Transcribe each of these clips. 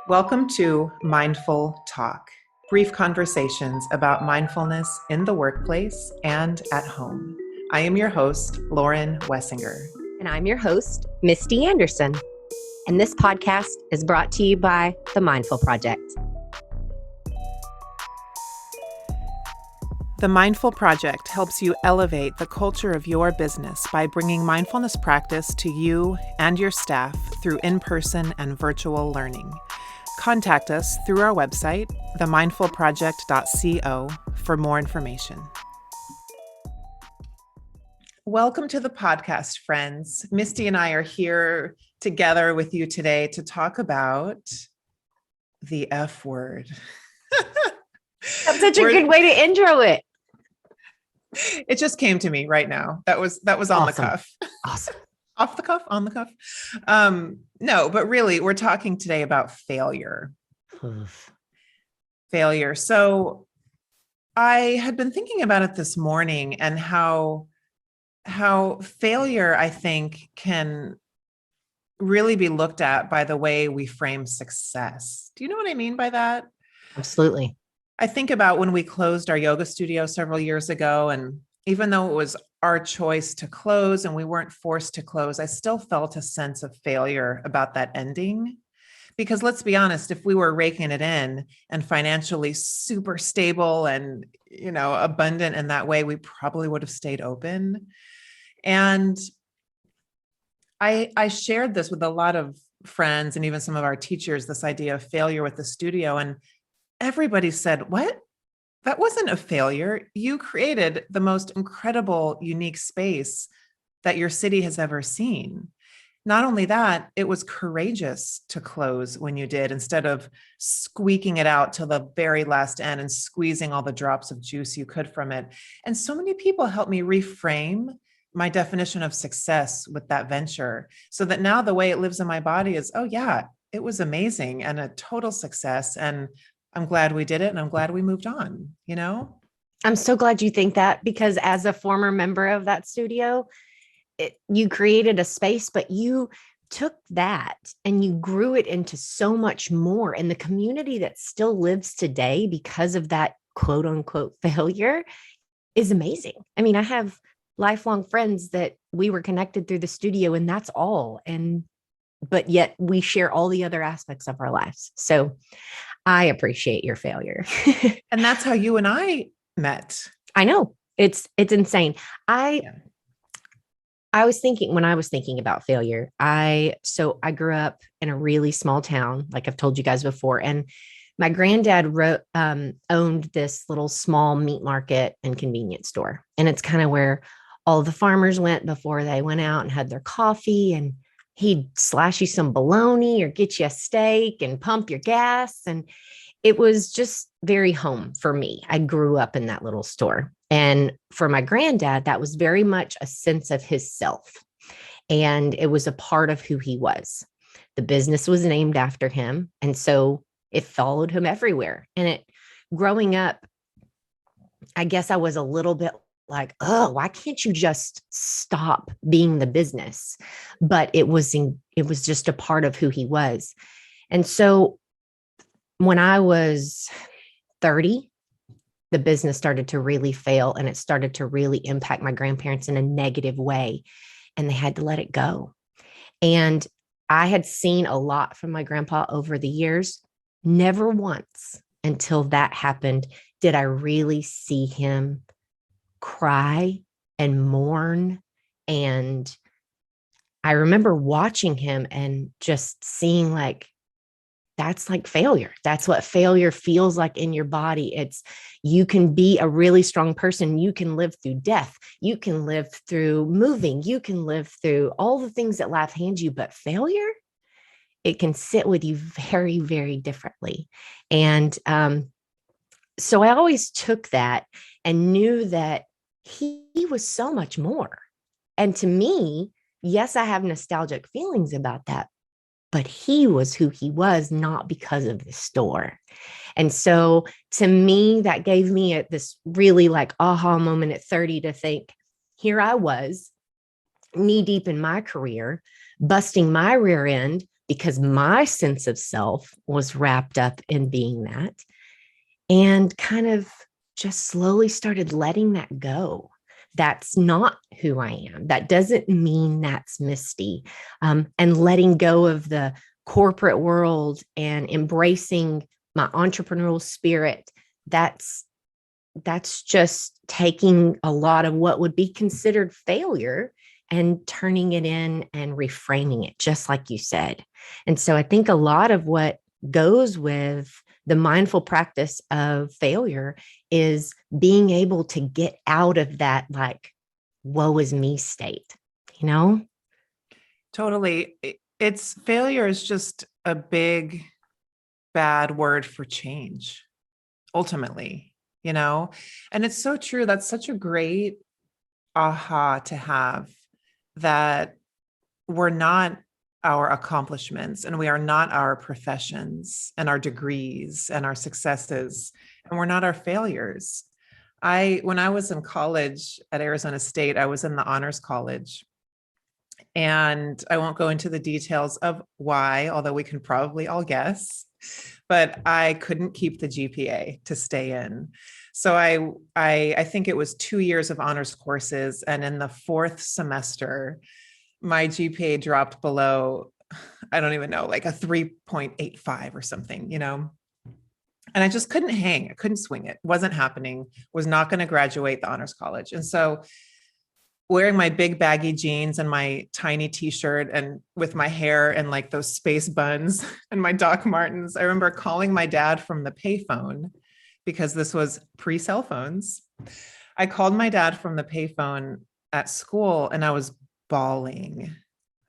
Welcome to Mindful Talk, brief conversations about mindfulness in the workplace and at home. I am your host, Lauren Wessinger. And I'm your host, Misty Anderson. And this podcast is brought to you by the Mindful Project. The Mindful Project helps you elevate the culture of your business by bringing mindfulness practice to you and your staff through in-person and virtual learning. Contact us through our website, themindfulproject.co, for more information. Welcome to the podcast, friends. Misty and I are here together with you today to talk about the F word. That's such a good way to intro it. It just came to me right now. That was on the cuff. Awesome. Off the cuff, on the cuff. No, but really, we're talking today about failure. Failure. So I had been thinking about it this morning and how failure, I think, can really be looked at by the way we frame success. Do you know what I mean by that? Absolutely. I think about when we closed our yoga studio several years ago, and even though it was our choice to close and we weren't forced to close, I still felt a sense of failure about that ending. Because let's be honest, if we were raking it in and financially super stable and, abundant in that way, we probably would have stayed open. And I shared this with a lot of friends and even some of our teachers, this idea of failure with the studio. And everybody said, "What? That wasn't a failure. You created the most incredible, unique space that your city has ever seen." Not only that, it was courageous to close when you did, instead of squeaking it out till the very last end and squeezing all the drops of juice you could from it. And so many people helped me reframe my definition of success with that venture, so that now the way it lives in my body is, oh yeah, it was amazing and a total success. And I'm glad we did it. And I'm glad we moved on, I'm so glad you think that, because as a former member of that studio, you created a space, but you took that and you grew it into so much more. And the community that still lives today because of that quote unquote failure is amazing. I mean, I have lifelong friends that we were connected through the studio, and that's all. But yet we share all the other aspects of our lives. So I appreciate your failure. And that's how you and I met. I know it's insane. I was thinking, when I was thinking about failure, I grew up in a really small town, like I've told you guys before. And my granddad owned this little small meat market and convenience store. And it's kind of where all the farmers went before they went out and had their coffee, and he'd slash you some bologna or get you a steak and pump your gas. And it was just very home for me. I grew up in that little store. And for my granddad, that was very much a sense of his self. And it was a part of who he was. The business was named after him. And so it followed him everywhere. And growing up, I guess I was a little bit like, oh, why can't you just stop being the business? But it was just a part of who he was. And so when I was 30, the business started to really fail, and it started to really impact my grandparents in a negative way, and they had to let it go. And I had seen a lot from my grandpa over the years. Never once until that happened did I really see him cry and mourn. And I remember watching him and just seeing, like, that's like failure. That's what failure feels like in your body. You can be a really strong person. You can live through death. You can live through moving. You can live through all the things that life hands you, but failure, it can sit with you very, very differently. And so I always took that and knew that he was so much more. And to me, yes, I have nostalgic feelings about that, but he was who he was, not because of the store. And so to me, that gave me this really like aha moment at 30 to think, here I was knee deep in my career, busting my rear end, because my sense of self was wrapped up in being that, and kind of just slowly started letting that go. That's not who I am. That doesn't mean that's Misty. And letting go of the corporate world and embracing my entrepreneurial spirit. That's just taking a lot of what would be considered failure and turning it in and reframing it, just like you said. And so I think a lot of what goes with the mindful practice of failure is being able to get out of that, like, woe is me state, you know? Totally. It's failure is just a big, bad word for change, ultimately, and it's so true. That's such a great aha to have, that we're not our accomplishments, and we are not our professions and our degrees and our successes, and we're not our failures. When I was in college at Arizona State, I was in the honors college, and I won't go into the details of why, although we can probably all guess, but I couldn't keep the GPA to stay in. So I think it was 2 years of honors courses. And in the fourth semester, my GPA dropped below, I don't even know, like a 3.85 or something, and I just couldn't hang. I couldn't swing it. Wasn't happening. Was not going to graduate the honors college. And so, wearing my big baggy jeans and my tiny t-shirt, and with my hair and like those space buns and my Doc Martens, I remember calling my dad from the payphone, because this was pre-cell phones. I called my dad from the payphone at school, and I was bawling.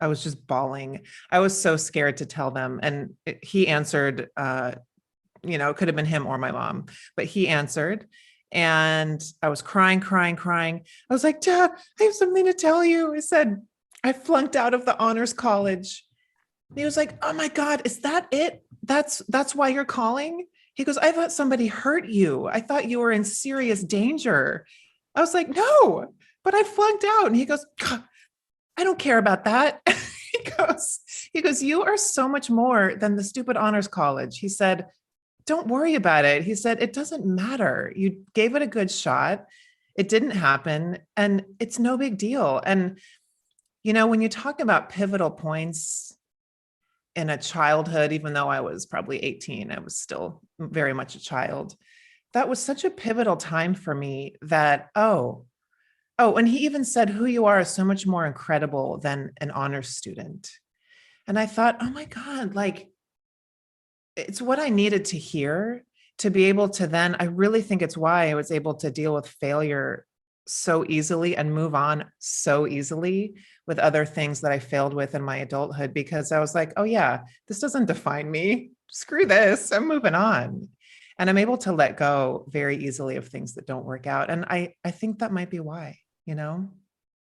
I was just bawling. I was so scared to tell them. And he answered, it could have been him or my mom, but he answered. And I was crying. I was like, Dad, I have something to tell you. I said, I flunked out of the honors college. And he was like, oh my God, is that it? That's why you're calling? He goes, I thought somebody hurt you. I thought you were in serious danger. I was like, no, but I flunked out. And he goes, I don't care about that. he goes, you are so much more than the stupid honors college. He said, don't worry about it. He said, it doesn't matter. You gave it a good shot. It didn't happen, and it's no big deal. And, when you talk about pivotal points in a childhood, even though I was probably 18, I was still very much a child. That was such a pivotal time for me that, and he even said, who you are is so much more incredible than an honors student. And I thought, oh my God, like, it's what I needed to hear to be able to then, I really think it's why I was able to deal with failure so easily and move on so easily with other things that I failed with in my adulthood, because I was like, oh yeah, this doesn't define me. Screw this. I'm moving on. And I'm able to let go very easily of things that don't work out. And I think that might be why,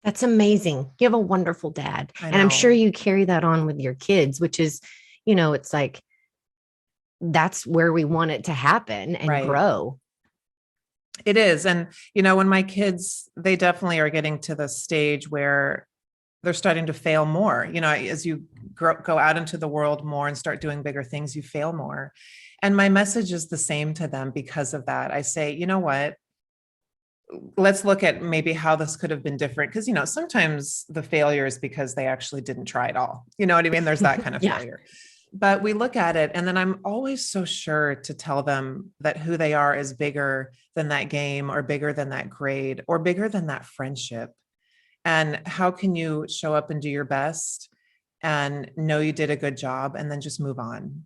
That's amazing. You have a wonderful dad. I And I'm sure know. you carry that on with your kids, which is, it's like, that's where we want it to happen and Right. grow. It is. And, when my kids, they definitely are getting to the stage where they're starting to fail more, as you go out into the world more and start doing bigger things, you fail more. And my message is the same to them because of that. I say, you know what? Let's look at maybe how this could have been different. Because, sometimes the failure is because they actually didn't try at all. You know what I mean? There's that kind of Yeah. failure. But we look at it, and then I'm always so sure to tell them that who they are is bigger than that game, or bigger than that grade, or bigger than that friendship. And how can you show up and do your best and know you did a good job, and then just move on,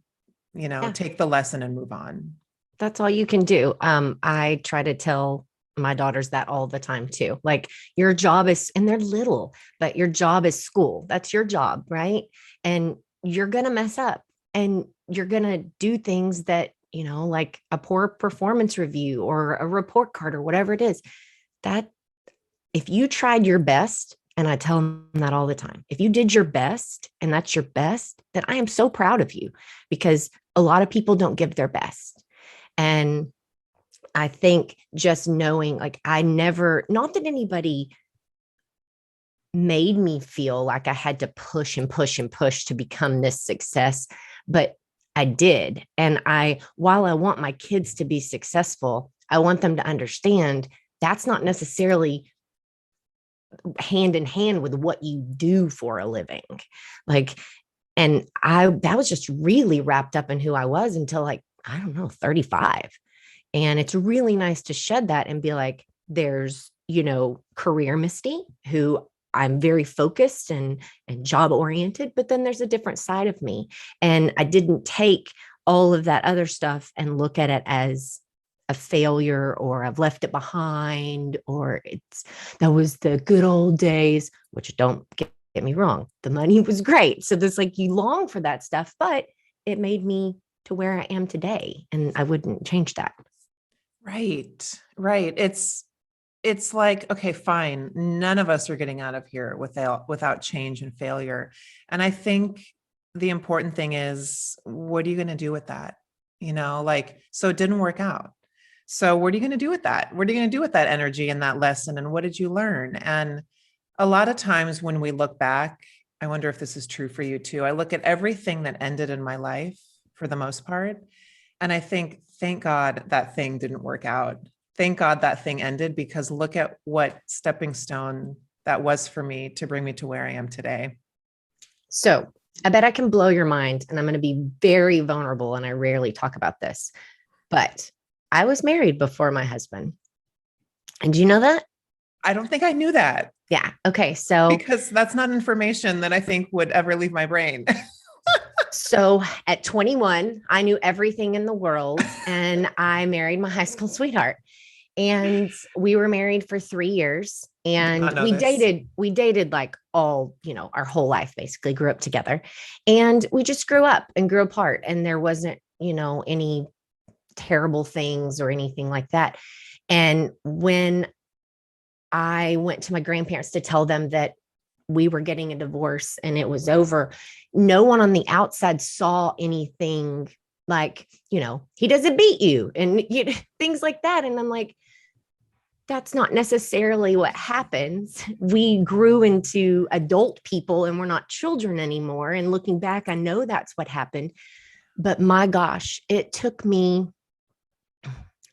Yeah. take the lesson and move on. That's all you can do. I try to tell my daughters that all the time too. Like, your job is, and they're little, but your job is school. That's your job, right? And you're going to mess up, and you're going to do things that, like a poor performance review or a report card or whatever it is. That if you tried your best, and I tell them that all the time, if you did your best and that's your best, then I am so proud of you, because a lot of people don't give their best. And I think just knowing, like, I never, not that anybody made me feel like I had to push and push and push to become this success. But I did. And while I want my kids to be successful, I want them to understand that's not necessarily hand in hand with what you do for a living. Like, and that was just really wrapped up in who I was until like, I don't know, 35. And it's really nice to shed that and be like, there's, career Misty, who I'm very focused and job oriented, but then there's a different side of me. And I didn't take all of that other stuff and look at it as a failure, or I've left it behind, or that was the good old days, which don't get me wrong. The money was great. So there's like, you long for that stuff, but it made me to where I am today. And I wouldn't change that. Right. Right. It's like, okay, fine. None of us are getting out of here without change and failure. And I think the important thing is, what are you going to do with that? Like, so it didn't work out. So what are you going to do with that? What are you going to do with that energy and that lesson? And what did you learn? And a lot of times when we look back, I wonder if this is true for you too. I look at everything that ended in my life for the most part, and I think, thank God that thing didn't work out. Thank God that thing ended, because look at what stepping stone that was for me to bring me to where I am today. So I bet I can blow your mind, and I'm going to be very vulnerable, and I rarely talk about this, but I was married before my husband. And do you know that? I don't think I knew that. Yeah. Okay. So, because that's not information that I think would ever leave my brain. So at 21, I knew everything in the world, and I married my high school sweetheart. And we were married for 3 years, and we dated like all, our whole life, basically grew up together, and we just grew up and grew apart. And there wasn't, any terrible things or anything like that. And when I went to my grandparents to tell them that we were getting a divorce and it was over, no one on the outside saw anything like, he doesn't beat you and things like that. And I'm like, that's not necessarily what happens. We grew into adult people and we're not children anymore. And looking back, I know that's what happened. But my gosh, it took me,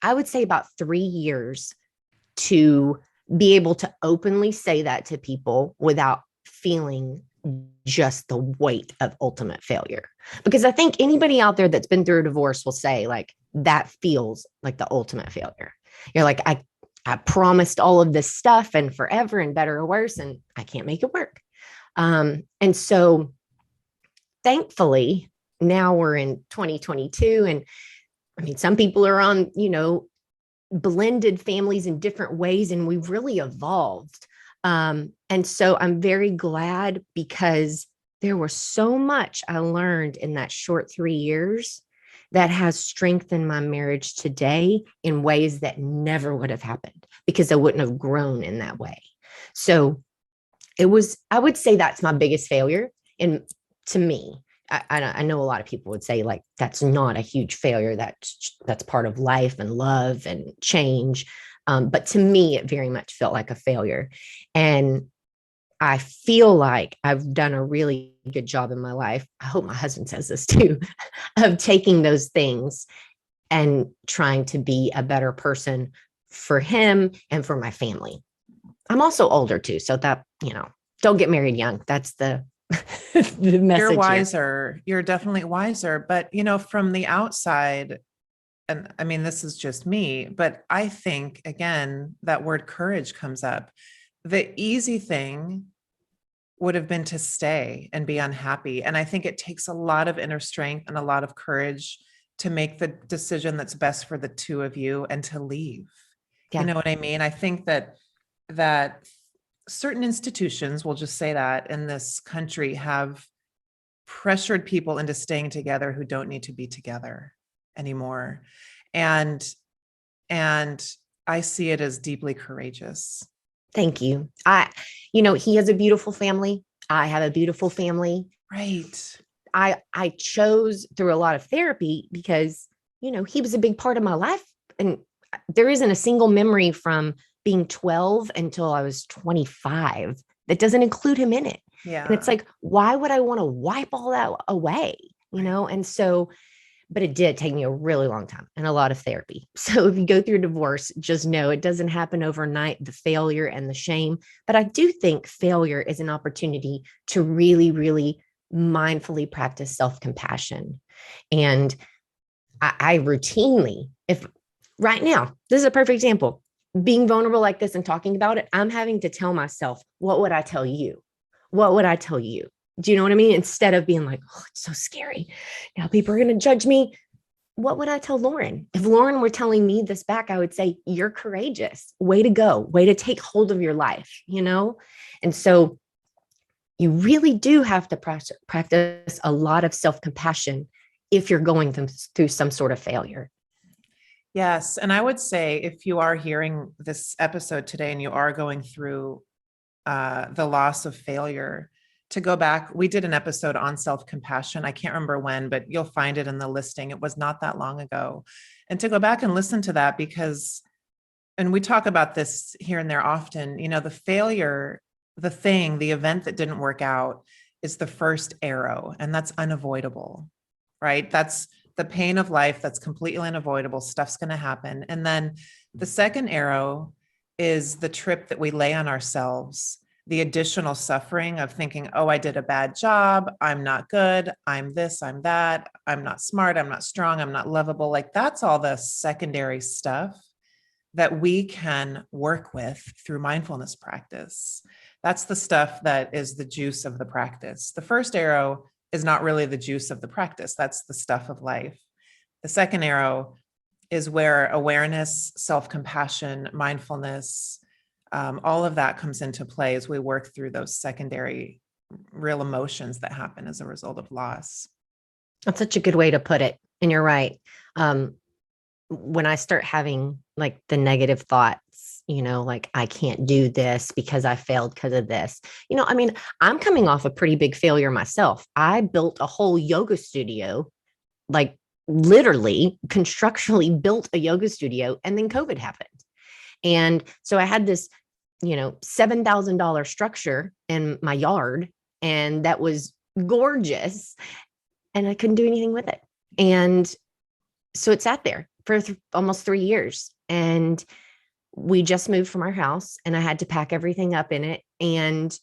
I would say, about 3 years to be able to openly say that to people without feeling just the weight of ultimate failure. Because I think anybody out there that's been through a divorce will say, like, that feels like the ultimate failure. You're like, I promised all of this stuff and forever and better or worse, and I can't make it work. And so thankfully, now we're in 2022. And I mean, some people are on, blended families in different ways, and we've really evolved. And so I'm very glad, because there was so much I learned in that short 3 years that has strengthened my marriage today in ways that never would have happened, because I wouldn't have grown in that way. So I would say that's my biggest failure. And to me, I know a lot of people would say, like, that's not a huge failure. That's part of life and love and change. But to me, it very much felt like a failure. And I feel like I've done a really good job in my life. I hope my husband says this too, of taking those things and trying to be a better person for him and for my family. I'm also older too. So that, don't get married young. That's the the message. You're wiser. Here. You're definitely wiser. But, from the outside, and I mean, this is just me, but I think, again, that word courage comes up. The easy thing would have been to stay and be unhappy. And I think it takes a lot of inner strength and a lot of courage to make the decision that's best for the two of you and to leave. Yeah. You know what I mean? I think that certain institutions, we'll just say that, in this country have pressured people into staying together who don't need to be together anymore. And I see it as deeply courageous. Thank you. He has a beautiful family. I have a beautiful family. Right. I chose through a lot of therapy because, he was a big part of my life. And there isn't a single memory from being 12 until I was 25 That doesn't include him in it. And it's Yeah. like, why would I want to wipe all that away? Right. And so, but it did take me a really long time and a lot of therapy. So if you go through divorce, just know it doesn't happen overnight, the failure and the shame. But I do think failure is an opportunity to really, really mindfully practice self compassion. And I routinely, if right now, this is a perfect example, being vulnerable like this and talking about it, I'm having to tell myself, what would I tell you? What would I tell you? Do you know what I mean? Instead of being like, oh, it's so scary. Now people are going to judge me. What would I tell Lauren? If Lauren were telling me this back, I would say, you're courageous. Way to go. Way to take hold of your life. And so you really do have to practice a lot of self compassion if you're going through some sort of failure. Yes. And I would say if you are hearing this episode today and you are going through the loss of failure, to go back, we did an episode on self-compassion. I can't remember when, but you'll find it in the listing. It was not that long ago. And to go back and listen to that, because, and we talk about this here and there often, the failure, the event that didn't work out is the first arrow, and that's unavoidable, right? That's the pain of life. That's completely unavoidable. Stuff's going to happen. And then the second arrow is the trip that we lay on ourselves, the additional suffering of thinking, oh, I did a bad job. I'm not good. I'm this, I'm that. I'm not smart. I'm not strong. I'm not lovable. Like that's all the secondary stuff that we can work with through mindfulness practice. That's the stuff that is the juice of the practice. The first arrow is not really the juice of the practice. That's the stuff of life. The second arrow is where awareness, self-compassion, mindfulness, all of that comes into play as we work through those secondary real emotions that happen as a result of loss. That's such a good way to put it. And you're right. When I start having like the negative thoughts, like I can't do this because I failed because of this, I'm coming off a pretty big failure myself. I built a whole yoga studio, like literally constructionally built a yoga studio, and then COVID happened. And so I had this, $7,000 structure in my yard, and that was gorgeous. And I couldn't do anything with it. And so it sat there for almost 3 years. And we just moved from our house, and I had to pack everything up in it. And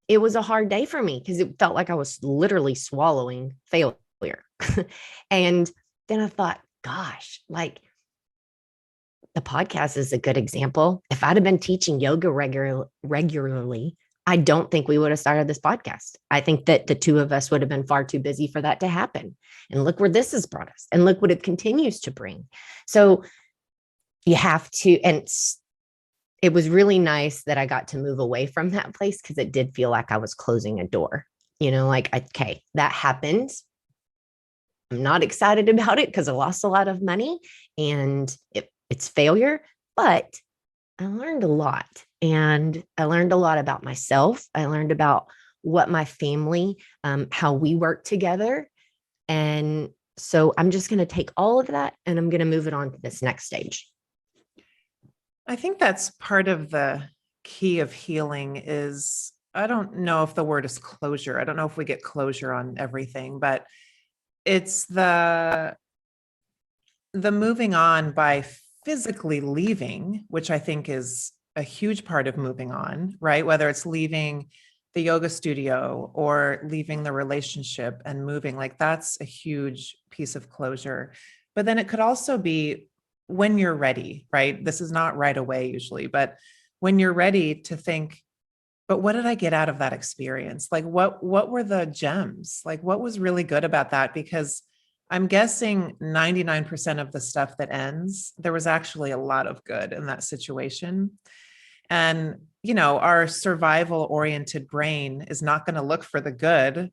it was a hard day for me because it felt like I was literally swallowing failure. And then I thought, gosh, like the podcast is a good example. If I'd have been teaching yoga regularly, I don't think we would have started this podcast. I think that the two of us would have been far too busy for that to happen. And look where this has brought us, and look what it continues to bring. So you have to, and it was really nice that I got to move away from that place, because it did feel like I was closing a door, okay, that happened. I'm not excited about it because I lost a lot of money and it's failure, but I learned a lot. And I learned a lot about myself. I learned about what my family, how we work together. And so I'm just going to take all of that and I'm going to move it on to this next stage. I think that's part of the key of healing is, I don't know if the word is closure. I don't know if we get closure on everything, but it's the moving on by physically leaving, which I think is a huge part of moving on, right? Whether it's leaving the yoga studio or leaving the relationship and moving, like that's a huge piece of closure. But then it could also be when you're ready, right? This is not right away usually, but when you're ready to think, but what did I get out of that experience? Like what were the gems? Like what was really good about that? Because I'm guessing 99% of the stuff that ends, there was actually a lot of good in that situation. And, our survival oriented brain is not going to look for the good,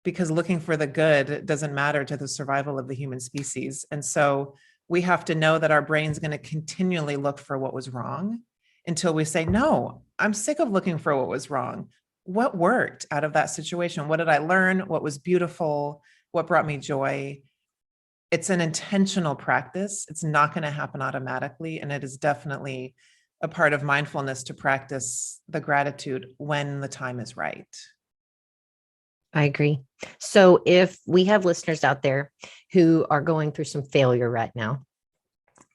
because looking for the good doesn't matter to the survival of the human species. And so we have to know that our brain's going to continually look for what was wrong until we say, no, I'm sick of looking for what was wrong. What worked out of that situation? What did I learn? What was beautiful? What brought me joy? It's an intentional practice. It's not going to happen automatically. And it is definitely a part of mindfulness to practice the gratitude when the time is right. I agree. So if we have listeners out there who are going through some failure right now,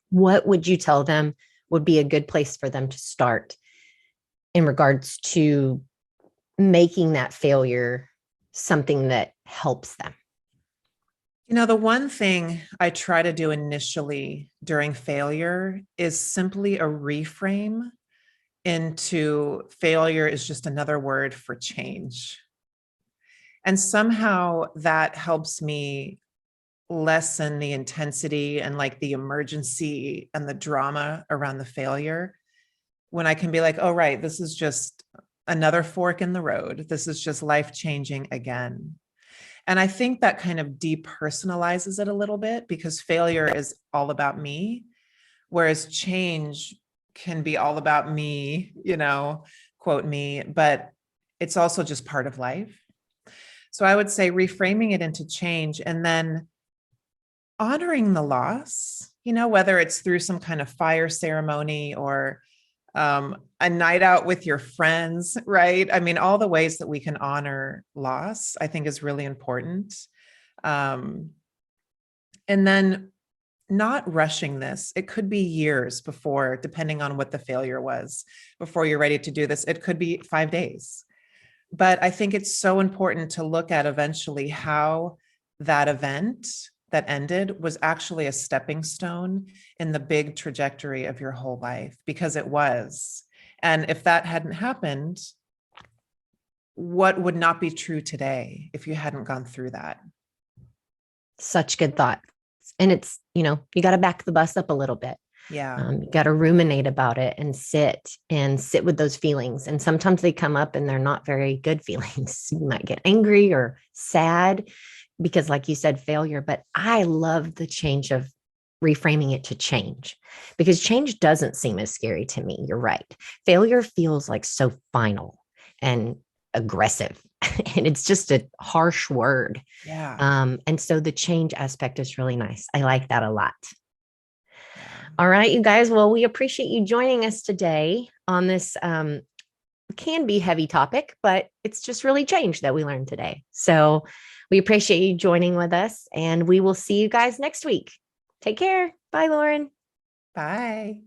what would you tell them would be a good place for them to start in regards to making that failure something that helps them? The one thing I try to do initially during failure is simply a reframe into failure is just another word for change. And somehow that helps me lessen the intensity and like the emergency and the drama around the failure, when I can be like, oh, right, this is just another fork in the road. This is just life changing again. And I think that kind of depersonalizes it a little bit, because failure is all about me, whereas change can be all about me, quote me, but it's also just part of life. So I would say reframing it into change, and then honoring the loss, whether it's through some kind of fire ceremony or a night out with your friends, right? I mean, all the ways that we can honor loss, I think is really important. And then not rushing this. It could be years before, depending on what the failure was, before you're ready to do this. It could be 5 days. But I think it's so important to look at eventually how that event that ended was actually a stepping stone in the big trajectory of your whole life, because it was. And if that hadn't happened, what would not be true today if you hadn't gone through that? Such good thought. And it's, you got to back the bus up a little bit. Yeah. You got to ruminate about it and sit with those feelings. And sometimes they come up and they're not very good feelings. You might get angry or sad because, like you said, failure. But I love the change of reframing it to change, because change doesn't seem as scary to me. You're right. Failure feels like so final and aggressive, and it's just a harsh word. Yeah. And so the change aspect is really nice. I like that a lot. Yeah. All right, you guys. Well, we appreciate you joining us today on this can be heavy topic, but it's just really change that we learned today. So we appreciate you joining with us, and we will see you guys next week. Take care. Bye, Lauren. Bye.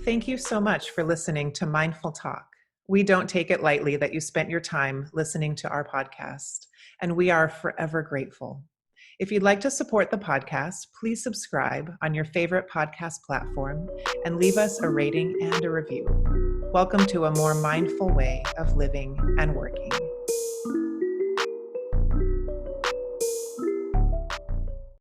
Thank you so much for listening to Mindful Talk. We don't take it lightly that you spent your time listening to our podcast, and we are forever grateful. If you'd like to support the podcast, please subscribe on your favorite podcast platform and leave us a rating and a review. Welcome to a more mindful way of living and working.